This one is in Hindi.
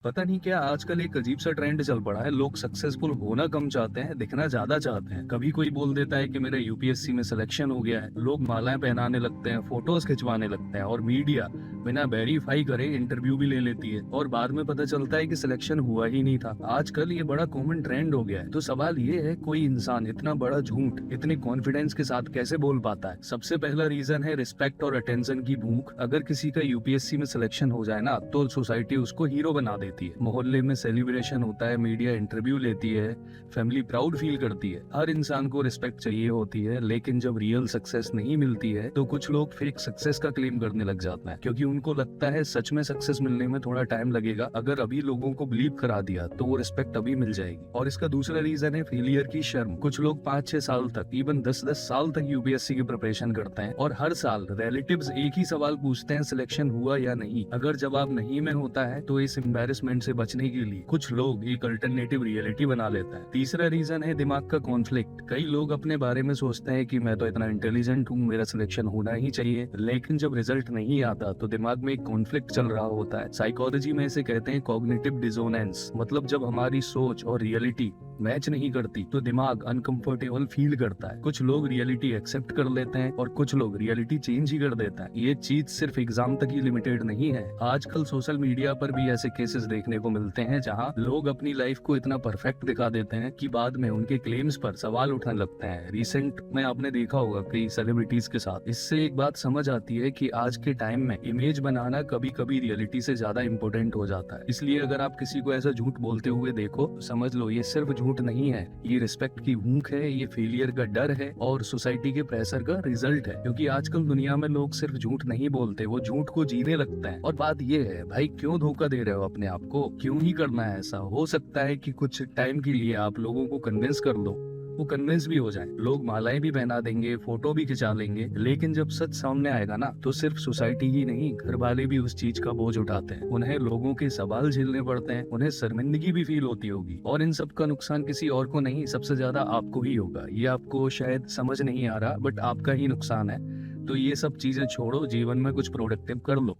पता नहीं क्या आजकल एक अजीब सा ट्रेंड चल पड़ा है। लोग सक्सेसफुल होना कम चाहते हैं, दिखना ज्यादा चाहते हैं। कभी कोई बोल देता है कि मेरा यूपीएससी में सिलेक्शन हो गया है, लोग मालाएं पहनाने लगते हैं, फोटोज खिंचवाने लगते हैं, और मीडिया बिना वेरीफाई करे इंटरव्यू भी ले लेती है, और बाद में पता चलता है कि सिलेक्शन हुआ ही नहीं था। आजकल ये बड़ा कॉमन ट्रेंड हो गया है। तो सवाल ये है, कोई इंसान इतना बड़ा झूठ इतने कॉन्फिडेंस के साथ कैसे बोल पाता है? सबसे पहला रीजन है रिस्पेक्ट और अटेंशन की भूख। अगर किसी का यूपीएससी में सिलेक्शन हो जाए ना, तो सोसाइटी उसको हीरो बना देती है, मोहल्ले में सेलिब्रेशन होता है, मीडिया इंटरव्यू लेती है, फैमिली प्राउड फील करती है। हर इंसान को रिस्पेक्ट चाहिए होती है, लेकिन जब रियल सक्सेस नहीं मिलती है तो कुछ लोग फेक सक्सेस का क्लेम करने लग जाते हैं, क्योंकि उनको लगता है सच में सक्सेस मिलने में थोड़ा टाइम लगेगा। अगर अभी लोगों को बिलीव करा दिया तो वो रिस्पेक्ट अभी मिल जाएगी। और इसका दूसरा रीजन है फेलियर की शर्म। कुछ लोग 5-6 साल तक, इवन 10-10 साल तक यूपीएससी की प्रिपरेशन करते हैं, और हर साल रिलेटिव्स एक ही सवाल पूछते हैं, सिलेक्शन हुआ या नहीं। अगर जवाब नहीं में होता है तो इस एम्बेरसमेंट से बचने के लिए कुछ लोग एक अल्टरनेटिव रियलिटी बना लेता है। तीसरा रीजन है दिमाग का कॉन्फ्लिक्ट। कई लोग अपने बारे में सोचते हैं कि मैं तो इतना इंटेलिजेंट हूँ, मेरा सिलेक्शन होना ही चाहिए, लेकिन जब रिजल्ट नहीं आता तो दिमाग में एक कॉन्फ्लिक्ट चल रहा होता है। साइकोलॉजी में इसे कहते हैं कॉग्निटिव डिसोनेंस। मतलब जब हमारी सोच और रियलिटी मैच नहीं करती तो दिमाग अनकंफर्टेबल फील करता है। कुछ लोग रियलिटी एक्सेप्ट कर लेते हैं और कुछ लोग रियलिटी चेंज ही कर देता है। ये चीज सिर्फ एग्जाम तक ही लिमिटेड नहीं है। आजकल सोशल मीडिया पर भी ऐसे केसेस देखने को मिलते हैं जहां लोग अपनी लाइफ को इतना परफेक्ट दिखा देते हैं कि बाद में उनके क्लेम्स पर सवाल उठने लगते हैं। रिसेंट में आपने देखा होगा कई सेलिब्रिटीज के साथ। इससे एक बात समझ आती है कि आज के टाइम में इमेज बनाना कभी कभी रियलिटी से ज्यादा इंपॉर्टेंट हो जाता है। इसलिए अगर आप किसी को ऐसा झूठ बोलते हुए देखो तो समझ लो ये सिर्फ झूठ नहीं है, ये रिस्पेक्ट की भूख है, ये फेलियर का डर है, और सोसाइटी के प्रेशर का रिजल्ट है। क्योंकि आजकल दुनिया में लोग सिर्फ झूठ नहीं बोलते, वो झूठ को जीने लगते हैं। और बात ये है भाई, क्यों धोखा दे रहे हो अपने आप को? क्यों ही करना है ऐसा? हो सकता है कि कुछ टाइम के लिए आप लोगों को कन्विंस कर दो, वो कन्विंस भी हो जाए, लोग मालाएं भी पहना देंगे, फोटो भी खिंचा लेंगे, लेकिन जब सच सामने आएगा ना तो सिर्फ सोसाइटी ही नहीं, घर वाले भी उस चीज का बोझ उठाते हैं। उन्हें लोगों के सवाल झेलने पड़ते हैं, उन्हें शर्मिंदगी भी फील होती होगी, और इन सब का नुकसान किसी और को नहीं, सबसे ज्यादा आपको ही होगा। ये आपको शायद समझ नहीं आ रहा, बट आपका ही नुकसान है। तो ये सब चीजें छोड़ो, जीवन में कुछ प्रोडक्टिव कर लो।